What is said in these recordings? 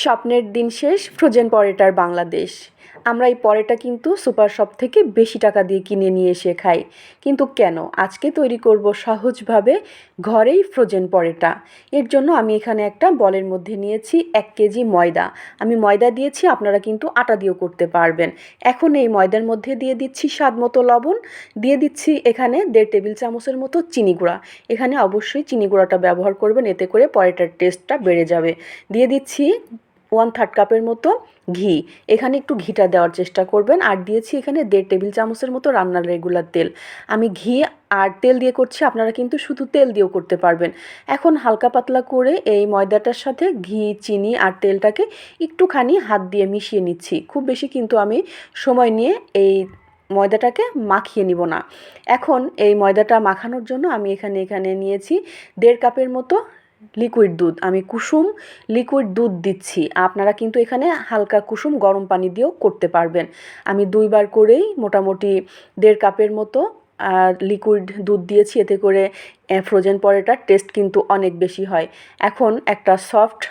স্বপ্নের দিন শেষ ফ্রোজেন পরোটার বাংলাদেশ। আমরা এই পরোটা কিন্তু সুপার শপ থেকে বেশি টাকা দিয়ে কিনে নিয়ে এসে খাই। কিন্তু কেন? আজকে তৈরি করব সহজভাবে ঘরেই ফ্রোজেন পরোটা। এর জন্য আমি এখানে একটা বলের মধ্যে নিয়েছি 1 কেজি ময়দা। আমি ময়দা দিয়েছি, আপনারা কিন্তু আটা দিয়েও করতে পারবেন। এখন এই ময়দার মধ্যে দিয়ে দিচ্ছি স্বাদ মতো লবণ, দিয়ে দিচ্ছি এখানে 1.5 টেবিল চামচের মতো চিনি গুঁড়া। এখানে অবশ্যই চিনি গুঁড়াটা ব্যবহার করবেন, এতে করে পরোটার টেস্টটা বেড়ে যাবে। দিয়ে দিচ্ছি 1/3 কাপের মতো ঘি। এখানে একটু ঘিটা দেওয়ার চেষ্টা করবেন। আর দিয়েছি এখানে 1.5 টেবিল চামচের মতো রান্নার রেগুলার তেল। আমি ঘি আর তেল দিয়ে করছি, আপনারা কিন্তু শুধু তেল দিয়েও করতে পারবেন। এখন হালকা পাতলা করে এই ময়দাটার সাথে ঘি, চিনি আর তেলটাকে একটুখানি হাত দিয়ে মিশিয়ে নিচ্ছি। খুব বেশি কিন্তু আমি সময় নিয়ে এই ময়দাটাকে মাখিয়ে নিব না। এখন এই ময়দাটা মাখানোর জন্য আমি এখানে নিয়েছি 1.5 কাপের মতো লিকুইড দুধ। আমি কুসুম লিকুইড দুধ দিচ্ছি। আপনারা কিন্তু এখানে হালকা কুসুম গরম পানি দিয়েও করতে পারবেন। আমি 2 বার করেই মোটামুটি 1.5 কাপের মতো লিকুইড দুধ দিয়েছি। এতে করে ফ্রোজেন পরোটার টেস্ট কিন্তু অনেক বেশি হয়। এখন একটা সফট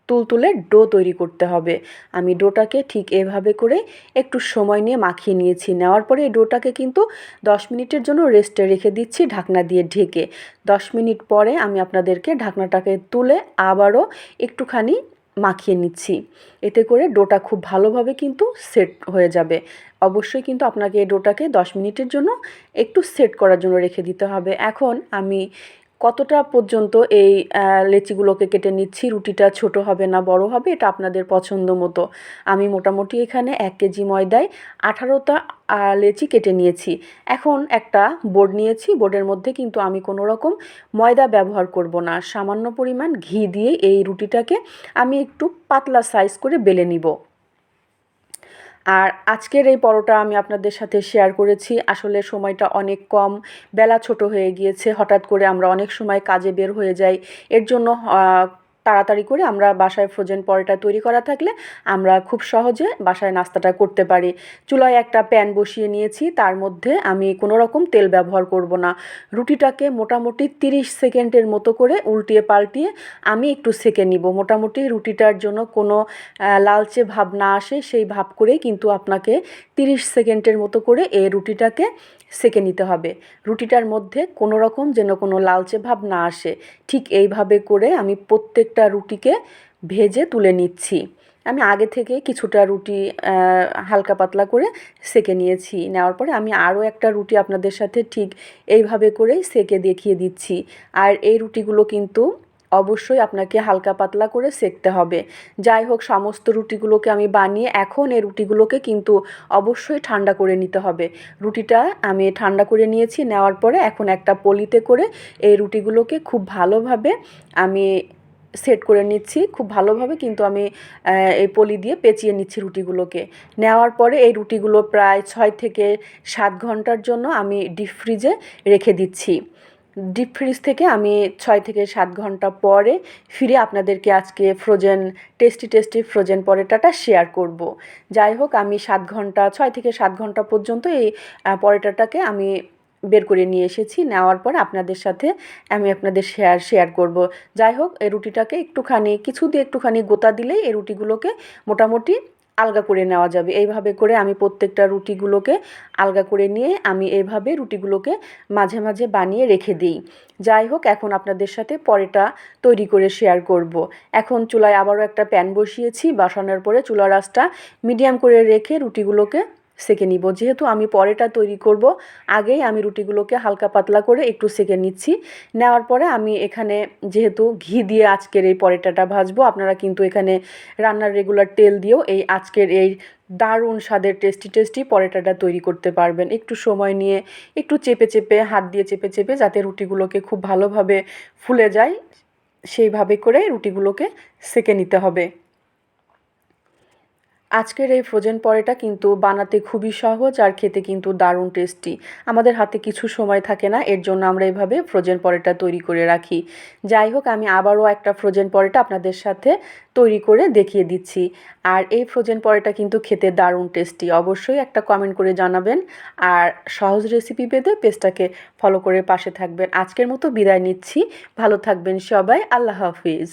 তুলতুলে ডো তৈরি করতে হবে। আমি ডোটাকে ঠিক এভাবে করে একটু সময় নিয়ে মাখিয়ে নিয়েছি। নেওয়ার পরে এই ডোটাকে কিন্তু 10 মিনিটের জন্য রেস্টে রেখে দিচ্ছি ঢাকনা দিয়ে ঢেকে। 10 মিনিট পরে আমি আপনাদেরকে ঢাকনাটাকে তুলে আবারও একটুখানি মাখিয়ে নিচ্ছি। এতে করে ডোটা খুব ভালোভাবে কিন্তু সেট হয়ে যাবে। অবশ্যই কিন্তু আপনাকে এই ডোটাকে 10 মিনিটের জন্য একটু সেট করার জন্য রেখে দিতে হবে। এখন আমি কতটা পর্যন্ত এই লেচিগুলোকে কেটে নিচ্ছি। রুটিটা ছোট হবে না বড় হবে, এটা আপনাদের পছন্দ মতো। আমি মোটামুটি এখানে 1 কেজি ময়দায় 18টা লেচি কেটে নিয়েছি। এখন একটা বোর্ড নিয়েছি। বোর্ডের মধ্যে কিন্তু আমি কোনো রকম ময়দা ব্যবহার করব না। সামান্য পরিমাণ ঘি দিয়ে এই রুটিটাকে আমি একটু পাতলা সাইজ করে বেলে নিব। আর আজকের এই পরোটা আমি আপনাদের সাথে শেয়ার করেছি। আসলে সময়টা অনেক কম, বেলা ছোট হয়ে গিয়েছে। হঠাৎ করে আমরা অনেক সময় কাজে বের হয়ে যাই। এর জন্য তাড়াতাড়ি করে আমরা বাসায় ফ্রোজেন পরোটা তৈরি করা থাকলে আমরা খুব সহজে বাসায় নাস্তাটা করতে পারি। চুলায় একটা প্যান বসিয়ে নিয়েছি, তার মধ্যে আমি কোনো রকম তেল ব্যবহার করব না। রুটিটাকে মোটামুটি 30 সেকেন্ডের মতো করে উল্টিয়ে পাল্টিয়ে আমি একটু সেঁকে নিব। মোটামুটি রুটিটার জন্য কোনো লালচে ভাব না আসে সেই ভাব করেই কিন্তু আপনাকে 30 সেকেন্ডের মতো করে এই রুটিটাকে সেঁকে নিতে হবে। রুটিটার মধ্যে কোনো রকম যেন কোনো লালচে ভাব না আসে, ঠিক এইভাবে করে আমি প্রত্যেকটা রুটিকে ভেজে তুলে নিচ্ছি। আমি আগে থেকে কিছুটা রুটি হালকা পাতলা করে সেঁকে নিয়েছি। নেওয়ার পরে আমি আরও একটা রুটি আপনাদের সাথে ঠিক এইভাবে করেই সেঁকে দেখিয়ে দিচ্ছি। আর এই রুটিগুলো কিন্তু অবশ্যই আপনাকে হালকা পাতলা করে সেঁকতে হবে। যাই হোক, সমস্ত রুটিগুলোকে আমি বানিয়ে এখন এই রুটিগুলোকে কিন্তু অবশ্যই ঠান্ডা করে নিতে হবে। রুটিটা আমি ঠান্ডা করে নিয়েছি। নেওয়ার পরে এখন একটা পলিতে করে এই রুটিগুলোকে খুব ভালোভাবে আমি সেট করে নিচ্ছি। খুব ভালোভাবে কিন্তু আমি এই পলি দিয়ে পেঁচিয়ে নিচ্ছি রুটিগুলোকে। নেওয়ার পরে এই রুটিগুলো প্রায় 6 থেকে 7 ঘন্টার জন্য আমি ডিপ ফ্রিজে রেখে দিচ্ছি। ডিপ ফ্রিজ থেকে আমি 6 থেকে 7 ঘন্টা পরে ফিরে আপনাদেরকে আজকে টেস্টি ফ্রোজেন পরোটাটা শেয়ার করব। যাই হোক, আমি 6 থেকে 7 ঘন্টা পর্যন্ত এই পরোটাটাকে আমি বের করে নিয়ে এসেছি। নেওয়ার পর আপনাদের সাথে আমি আপনাদের শেয়ার করব। যাই হোক, এই রুটিটাকে একটুখানি গোতা দিলেই এই রুটিগুলোকে মোটামুটি আলগা করে নেওয়া যাবে। এইভাবে করে আমি প্রত্যেকটা রুটিগুলোকে আলগা করে নিয়ে আমি এইভাবে রুটিগুলোকে মাঝে মাঝে বানিয়ে রেখে দিই। যাই হোক, এখন আপনাদের সাথে পরোটা তৈরি করে শেয়ার করব। এখন চুলায় আবারও একটা প্যান বসিয়েছি। বসানোর পরে চুলার আঁচটা মিডিয়াম করে রেখে রুটিগুলোকে সেঁকে নিব। যেহেতু আমি পরোটা তৈরি করব, আগেই আমি রুটিগুলোকে হালকা পাতলা করে একটু সেঁকে নিচ্ছি। নেওয়ার পরে আমি এখানে যেহেতু ঘি দিয়ে আজকের এই পরোটাটা ভাজবো, আপনারা কিন্তু এখানে রান্নার রেগুলার তেল দিয়েও আজকের এই দারুণ স্বাদের টেস্টি পরোটাটা তৈরি করতে পারবেন। একটু সময় নিয়ে একটু হাত দিয়ে চেপে যাতে রুটিগুলোকে খুব ভালোভাবে ফুলে যায়, সেইভাবে করে রুটিগুলোকে সেঁকে নিতে হবে। আজকের এই ফ্রোজেন পরোটা কিন্তু বানাতে খুবই সহজ আর খেতে কিন্তু দারুণ টেস্টি। আমাদের হাতে কিছু সময় থাকে না, এর জন্য আমরা এভাবে ফ্রোজেন পরোটা তৈরি করে রাখি। যাই হোক, আমি আবারও একটা ফ্রোজেন পরোটা আপনাদের সাথে তৈরি করে দেখিয়ে দিচ্ছি। আর এই ফ্রোজেন পরোটা কিন্তু খেতে দারুণ টেস্টি। অবশ্যই একটা কমেন্ট করে জানাবেন আর সহজ রেসিপি পেতে পেজটাকে ফলো করে পাশে থাকবেন। আজকের মতো বিদায় নিচ্ছি। ভালো থাকবেন সবাই। আল্লাহ হাফিজ।